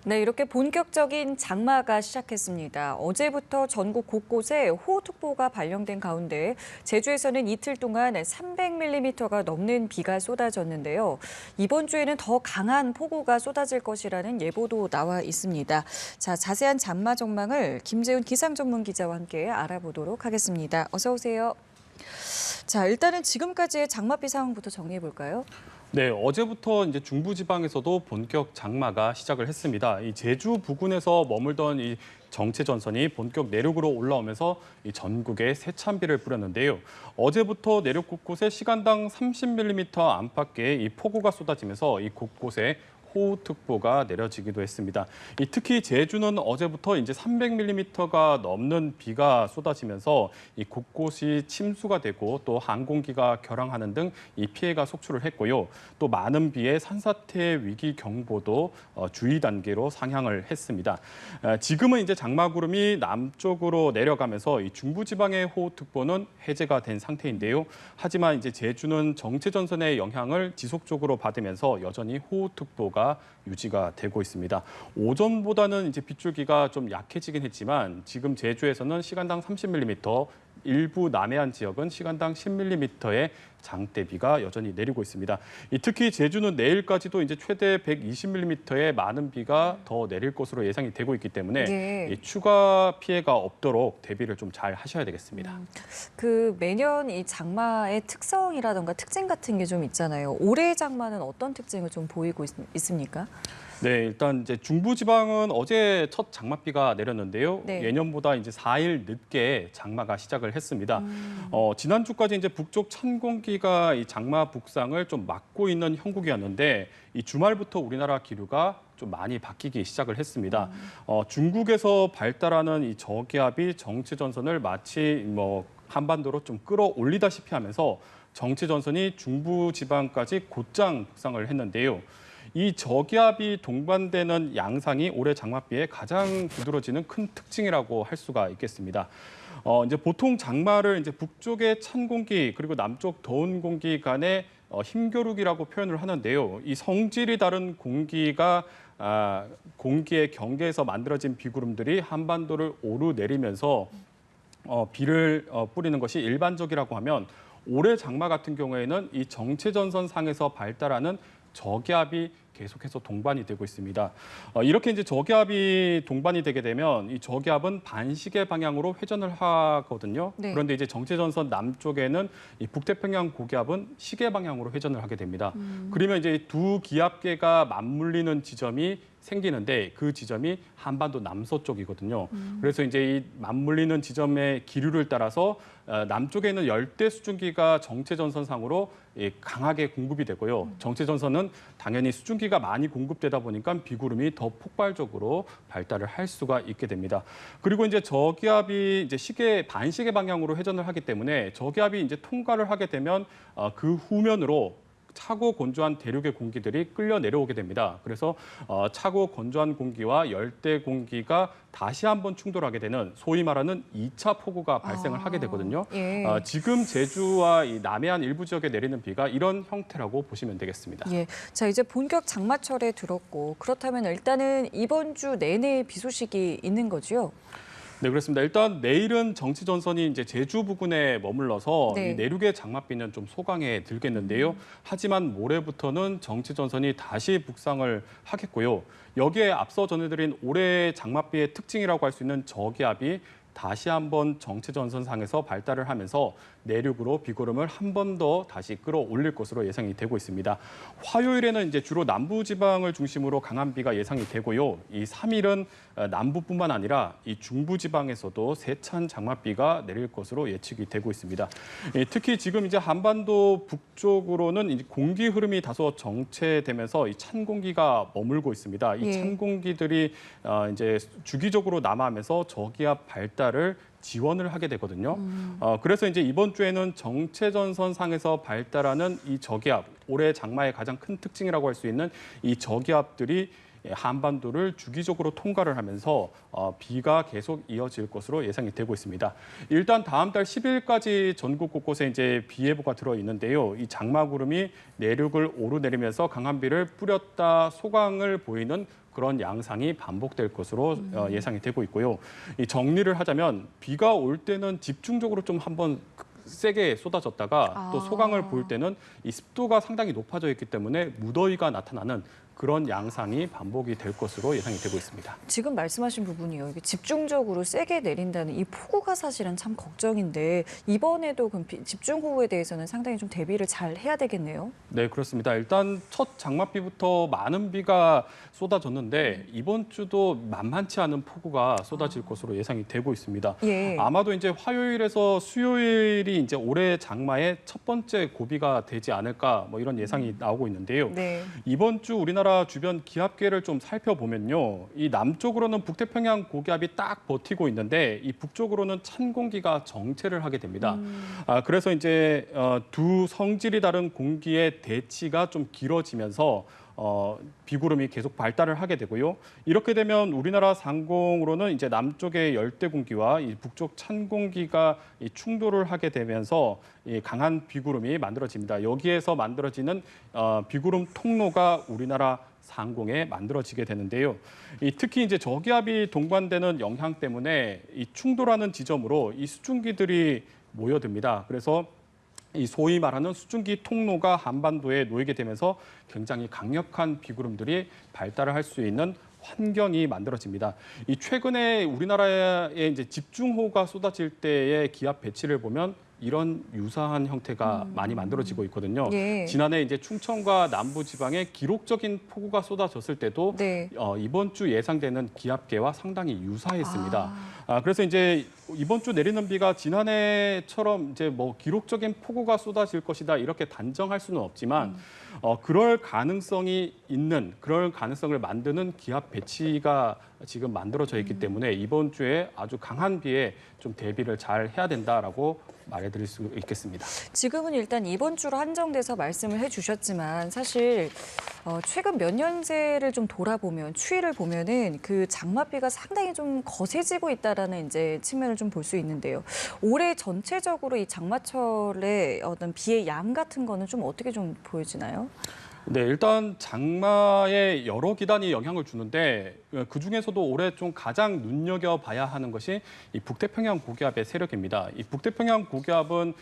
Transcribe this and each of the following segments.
네, 이렇게 본격적인 장마가 시작했습니다. 어제부터 전국 곳곳에 호우특보가 발령된 가운데 제주에서는 이틀 동안 300mm가 넘는 비가 쏟아졌는데요. 이번 주에는 더 강한 폭우가 쏟아질 것이라는 예보도 나와 있습니다. 자, 자세한 장마 전망을 김재훈 기상전문기자와 함께 알아보도록 하겠습니다. 어서 오세요. 자, 일단은 지금까지의 장마비 상황부터 정리해 볼까요? 네, 어제부터 이제 중부지방에서도 본격 장마가 시작을 했습니다. 이 제주 부근에서 머물던 이 정체 전선이 본격 내륙으로 올라오면서 이 전국에 세찬비를 뿌렸는데요. 어제부터 내륙 곳곳에 시간당 30mm 안팎의 이 폭우가 쏟아지면서 이 곳곳에 호우특보가 내려지기도 했습니다. 특히 제주는 어제부터 이제 300mm가 넘는 비가 쏟아지면서 이 곳곳이 침수가 되고 또 항공기가 결항하는 등 이 피해가 속출을 했고요. 또 많은 비에 산사태 위기 경보도 주의 단계로 상향을 했습니다. 지금은 이제 장마구름이 남쪽으로 내려가면서 이 중부지방의 호우특보는 해제가 된 상태인데요. 하지만 이제 제주는 정체전선의 영향을 지속적으로 받으면서 여전히 호우특보가 유지가 되고 있습니다. 오전보다는 이제 빗줄기가 좀 약해지긴 했지만 지금 제주에서는 시간당 30mm, 일부 남해안 지역은 시간당 10mm의 장대비가 여전히 내리고 있습니다. 특히 제주는 내일까지도 이제 최대 120mm의 많은 비가 더 내릴 것으로 예상이 되고 있기 때문에 예. 추가 피해가 없도록 대비를 좀 잘 하셔야 되겠습니다. 매년 이 장마의 특성이라던가 특징 같은 게 좀 있잖아요. 올해의 장마는 어떤 특징을 좀 보이고 있습니까? 네, 일단 이제 중부지방은 어제 첫 장맛비가 내렸는데요. 네. 예년보다 이제 4일 늦게 장마가 시작을 했습니다. 지난주까지 이제 북쪽 찬 공기가 이 장마 북상을 좀 막고 있는 형국이었는데 이 주말부터 우리나라 기류가 좀 많이 바뀌기 시작을 했습니다. 중국에서 발달하는 이 저기압이 정체전선을 마치 한반도로 좀 끌어올리다시피 하면서 정체전선이 중부지방까지 곧장 북상을 했는데요. 이 저기압이 동반되는 양상이 올해 장맛비의 가장 두드러지는 큰 특징이라고 할 수가 있겠습니다. 이제 보통 장마를 이제 북쪽의 찬 공기 그리고 남쪽 더운 공기 간의 힘겨루기라고 표현을 하는데요. 이 성질이 다른 공기가 공기의 경계에서 만들어진 비구름들이 한반도를 오르내리면서 비를 뿌리는 것이 일반적이라고 하면 올해 장마 같은 경우에는 이 정체전선 상에서 발달하는 저기압이 계속해서 동반이 되고 있습니다. 이렇게 이제 저기압이 동반이 되게 되면 이 저기압은 반시계 방향으로 회전을 하거든요. 네. 그런데 이제 정체전선 남쪽에는 이 북태평양 고기압은 시계 방향으로 회전을 하게 됩니다. 그러면 이제 두 기압계가 맞물리는 지점이 생기는데 그 지점이 한반도 남서쪽이거든요. 그래서 이제 이 맞물리는 지점의 기류를 따라서 남쪽에 있는 열대 수증기가 정체전선상으로 강하게 공급이 되고요. 정체전선은 당연히 수증기가 많이 공급되다 보니까 비구름이 더 폭발적으로 발달을 할 수가 있게 됩니다. 그리고 이제 저기압이 이제 반시계 방향으로 회전을 하기 때문에 저기압이 이제 통과를 하게 되면 그 후면으로 차고 건조한 대륙의 공기들이 끌려 내려오게 됩니다. 그래서 차고 건조한 공기와 열대 공기가 다시 한번 충돌하게 되는 소위 말하는 2차 폭우가 발생을 하게 되거든요. 예. 지금 제주와 이 남해안 일부 지역에 내리는 비가 이런 형태라고 보시면 되겠습니다. 예. 자, 이제 본격 장마철에 들었고 그렇다면 일단은 이번 주 내내 비 소식이 있는 거죠? 네, 그렇습니다. 일단 내일은 정체전선이 이제 제주 부근에 머물러서 네. 이 내륙의 장맛비는 좀 소강에 들겠는데요. 하지만 모레부터는 정체전선이 다시 북상을 하겠고요. 여기에 앞서 전해드린 올해 장맛비의 특징이라고 할 수 있는 저기압이 다시 한번 정체전선상에서 발달을 하면서 내륙으로 비구름을 한 번 더 다시 끌어올릴 것으로 예상이 되고 있습니다. 화요일에는 이제 주로 남부지방을 중심으로 강한 비가 예상이 되고요. 이 3일은 남부뿐만 아니라 이 중부지방에서도 세찬 장맛비가 내릴 것으로 예측이 되고 있습니다. 특히 지금 이제 한반도 북쪽으로는 이제 공기 흐름이 다소 정체되면서 이 찬 공기가 머물고 있습니다. 이 찬 공기들이 이제 주기적으로 남하하면서 저기압 발달을 지원을 하게 되거든요. 그래서 이제 이번 주에는 정체전선 상에서 발달하는 이 저기압, 올해 장마의 가장 큰 특징이라고 할 수 있는 이 저기압들이 한반도를 주기적으로 통과를 하면서 비가 계속 이어질 것으로 예상이 되고 있습니다. 일단 다음 달 10일까지 전국 곳곳에 이제 비 예보가 들어 있는데요. 이 장마구름이 내륙을 오르내리면서 강한 비를 뿌렸다 소강을 보이는 그런 양상이 반복될 것으로 예상이 되고 있고요. 이 정리를 하자면 비가 올 때는 집중적으로 좀 한번 세게 쏟아졌다가 또 소강을 보일 때는 이 습도가 상당히 높아져 있기 때문에 무더위가 나타나는 그런 양상이 반복이 될 것으로 예상이 되고 있습니다. 지금 말씀하신 부분이요. 이게 집중적으로 세게 내린다는 이 폭우가 사실은 참 걱정인데 이번에도 그럼 집중호우에 대해서는 상당히 좀 대비를 잘 해야 되겠네요. 네, 그렇습니다. 일단 첫 장맛비부터 많은 비가 쏟아졌는데 이번 주도 만만치 않은 폭우가 쏟아질 것으로 예상이 되고 있습니다. 예. 아마도 이제 화요일에서 수요일이 이제 올해 장마의 첫 번째 고비가 되지 않을까 뭐 이런 예상이 나오고 있는데요. 네. 이번 주 우리나라 주변 기압계를 좀 살펴보면요. 이 남쪽으로는 북태평양 고기압이 딱 버티고 있는데 이 북쪽으로는 찬 공기가 정체를 하게 됩니다. 그래서 이제 두 성질이 다른 공기의 대치가 좀 길어지면서 비구름이 계속 발달을 하게 되고요. 이렇게 되면 우리나라 상공으로는 이제 남쪽의 열대 공기와 이 북쪽 찬 공기가 이 충돌을 하게 되면서 이 강한 비구름이 만들어집니다. 여기에서 만들어지는 비구름 통로가 우리나라 상공에 만들어지게 되는데요. 특히 이제 저기압이 동반되는 영향 때문에 이 충돌하는 지점으로 이 수증기들이 모여듭니다. 그래서 이 소위 말하는 수증기 통로가 한반도에 놓이게 되면서 굉장히 강력한 비구름들이 발달을 할 수 있는 환경이 만들어집니다. 이 최근에 우리나라에 이제 집중호우가 쏟아질 때의 기압 배치를 보면 이런 유사한 형태가 많이 만들어지고 있거든요. 예. 지난해 이제 충청과 남부 지방에 기록적인 폭우가 쏟아졌을 때도 네. 이번 주 예상되는 기압계와 상당히 유사했습니다. 그래서 이제 이번 주 내리는 비가 지난해처럼 이제 뭐 기록적인 폭우가 쏟아질 것이다 이렇게 단정할 수는 없지만 그럴 가능성이 있는 그럴 가능성을 만드는 기압 배치가 지금 만들어져 있기 때문에 이번 주에 아주 강한 비에 좀 대비를 잘 해야 된다라고 말해드릴 수 있겠습니다. 지금은 일단 이번 주로 한정돼서 말씀을 해주셨지만 사실 최근 몇 년새를 좀 돌아보면 추이를 보면은 그 장맛비가 상당히 좀 거세지고 있다라는 이제 측면을 좀 볼 수 있는데요. 올해 전체적으로 이 장마철의 어떤 비의 양 같은 거는 좀 어떻게 좀 보여지나요? 네, 일단 장마에 여러 기단이 영향을 주는데 그중에서도 올해 좀 가장 눈여겨봐야 하는 것이 이 북태평양 고기압의 세력입니다. 이 북태평양 고기압은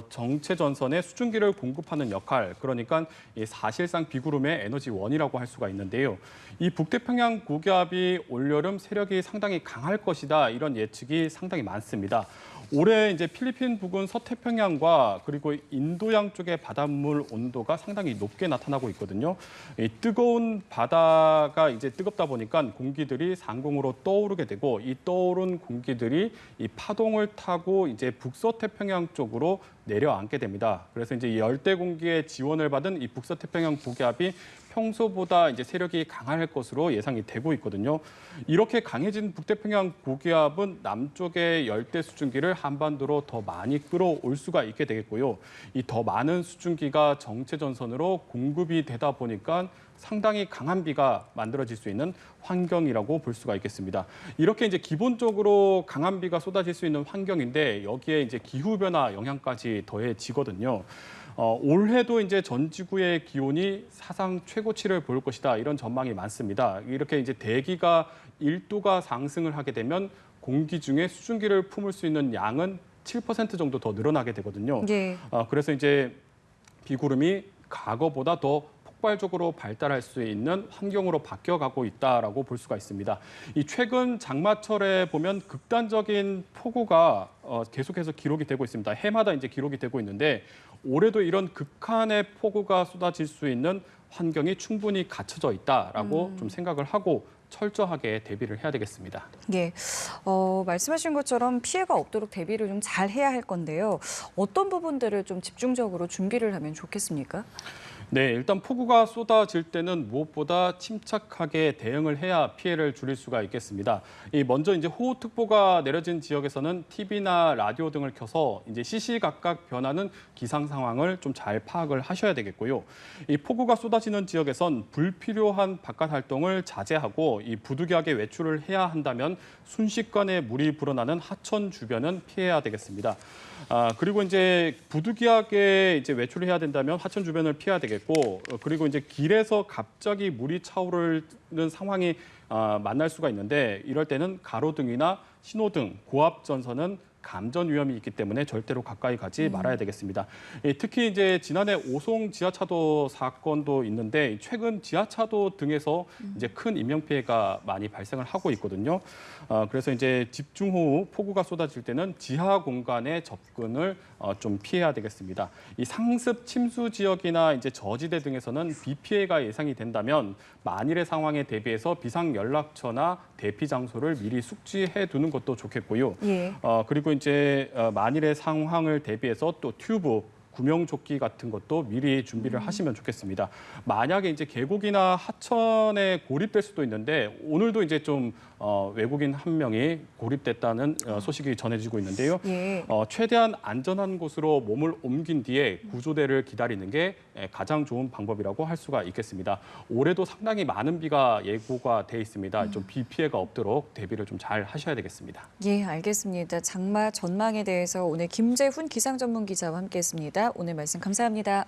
정체 전선에 수증기를 공급하는 역할, 그러니까 이 사실상 비구름의 에너지원이라고 할 수가 있는데요. 이 북태평양 고기압이 올여름 세력이 상당히 강할 것이다 이런 예측이 상당히 많습니다. 올해 이제 필리핀 부근 서태평양과 그리고 인도양 쪽의 바닷물 온도가 상당히 높게 나타나고 있거든요. 이 뜨거운 바다가 이제 뜨겁다 보니까 공기들이 상공으로 떠오르게 되고 이 떠오른 공기들이 이 파동을 타고 이제 북서태평양 쪽으로 내려앉게 됩니다. 그래서 이제 열대 공기의 지원을 받은 이 북서태평양 고기압이 평소보다 이제 세력이 강할 것으로 예상이 되고 있거든요. 이렇게 강해진 북태평양 고기압은 남쪽의 열대 수증기를 한반도로 더 많이 끌어올 수가 있게 되겠고요. 이 더 많은 수증기가 정체 전선으로 공급이 되다 보니까 상당히 강한 비가 만들어질 수 있는 환경이라고 볼 수가 있겠습니다. 이렇게 이제 기본적으로 강한 비가 쏟아질 수 있는 환경인데 여기에 이제 기후 변화 영향까지 더해지거든요. 올해도 이제 전 지구의 기온이 사상 최고치를 보일 것이다 이런 전망이 많습니다. 이렇게 이제 대기가 1도가 상승을 하게 되면 공기 중에 수증기를 품을 수 있는 양은 7% 정도 더 늘어나게 되거든요. 예. 그래서 이제 비구름이 과거보다 더 폭발적으로 발달할 수 있는 환경으로 바뀌어가고 있다라고 볼 수가 있습니다. 이 최근 장마철에 보면 극단적인 폭우가 계속해서 기록이 되고 있습니다. 해마다 이제 기록이 되고 있는데 올해도 이런 극한의 폭우가 쏟아질 수 있는 환경이 충분히 갖춰져 있다라고 좀 생각을 하고 철저하게 대비를 해야 되겠습니다. 예, 말씀하신 것처럼 피해가 없도록 대비를 좀 잘 해야 할 건데요. 어떤 부분들을 좀 집중적으로 준비를 하면 좋겠습니까? 네, 일단 폭우가 쏟아질 때는 무엇보다 침착하게 대응을 해야 피해를 줄일 수가 있겠습니다. 먼저 이제 호우특보가 내려진 지역에서는 TV나 라디오 등을 켜서 이제 시시각각 변하는 기상 상황을 좀 잘 파악을 하셔야 되겠고요. 이 폭우가 쏟아지는 지역에선 불필요한 바깥 활동을 자제하고 이 부득이하게 외출을 해야 한다면 순식간에 물이 불어나는 하천 주변은 피해야 되겠습니다. 그리고 이제 부득이하게 이제 외출을 해야 된다면 하천 주변을 피해야 되겠고, 그리고 이제 길에서 갑자기 물이 차오르는 상황이 만날 수가 있는데 이럴 때는 가로등이나 신호등, 고압 전선은 감전 위험이 있기 때문에 절대로 가까이 가지 말아야 되겠습니다. 특히 이제 지난해 오송 지하차도 사건도 있는데 최근 지하차도 등에서 이제 큰 인명 피해가 많이 발생을 하고 있거든요. 그래서 이제 집중호우, 폭우가 쏟아질 때는 지하 공간에 접근을 좀 피해야 되겠습니다. 이 상습 침수 지역이나 이제 저지대 등에서는 비 피해가 예상이 된다면 만일의 상황에 대비해서 비상 연락처나 대피 장소를 미리 숙지해 두는 것도 좋겠고요. 예. 그리고 이제 만일의 상황을 대비해서 또 튜브, 구명조끼 같은 것도 미리 준비를 하시면 좋겠습니다. 만약에 이제 계곡이나 하천에 고립될 수도 있는데 오늘도 이제 좀 외국인 한 명이 고립됐다는 소식이 전해지고 있는데요. 예. 최대한 안전한 곳으로 몸을 옮긴 뒤에 구조대를 기다리는 게 가장 좋은 방법이라고 할 수가 있겠습니다. 올해도 상당히 많은 비가 예고가 돼 있습니다. 좀 비 피해가 없도록 대비를 좀 잘 하셔야 되겠습니다. 예, 알겠습니다. 장마 전망에 대해서 오늘 김재훈 기상전문기자와 함께했습니다. 오늘 말씀 감사합니다.